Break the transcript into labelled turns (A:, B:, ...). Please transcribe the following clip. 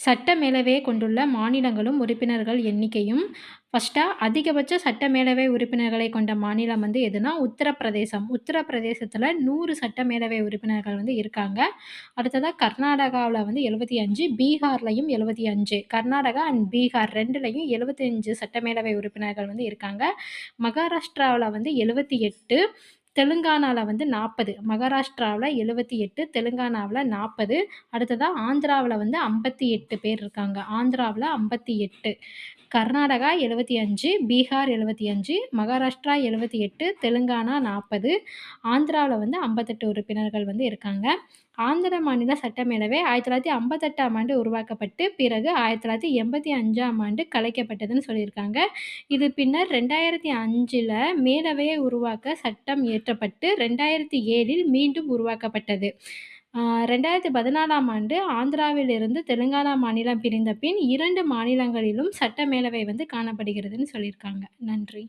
A: சட்ட மேலவையை கொண்டுள்ள மாநிலங்களும், உறுப்பினர்கள் எண்ணிக்கையும். அதிகபட்ச சட்ட மேலவை உறுப்பினர்களை கொண்ட மாநிலம் எதுனா, உத்தரப்பிரதேசம். உத்தரப்பிரதேசத்தில 100 சட்ட மேலவை உறுப்பினர்கள் இருக்காங்க. அடுத்ததா கர்நாடகாவுல 75, பீகார்லயும் 75. கர்நாடகா அண்ட் பீகார் 2லயும் 75 சட்ட மேலவை உறுப்பினர்கள் இருக்காங்க. மகாராஷ்டிராவுல 78, தெலுங்கானால 40. மகாராஷ்டிராவுல 78, தெலுங்கானாவுல 40. அடுத்ததா ஆந்திராவுல 58 பேர் இருக்காங்க. ஆந்திராவுல 58. கர்நாடகா 75, பீகார் 75, மகாராஷ்டிரா 78, தெலுங்கானா 40. ஆந்திராவுல 58 உறுப்பினர்கள் இருக்காங்க. ஆந்திர மாநில சட்டமேலவை 1958ஆம் ஆண்டு உருவாக்கப்பட்டு, பிறகு 1985ஆம் ஆண்டு கலைக்கப்பட்டதுன்னு சொல்லியிருக்காங்க. இது பின்னர் 2005ல மேலவையை உருவாக்க சட்டம் இயற்றப்பட்டு, 2007ல் மீண்டும் உருவாக்கப்பட்டது. 2014ஆம் ஆண்டு ஆந்திராவிலிருந்து தெலுங்கானா மாநிலம் பிரிந்த பின் 2 மாநிலங்களிலும் சட்ட மேலவை காணப்படுகிறதுன்னு சொல்லியிருக்காங்க. நன்றி.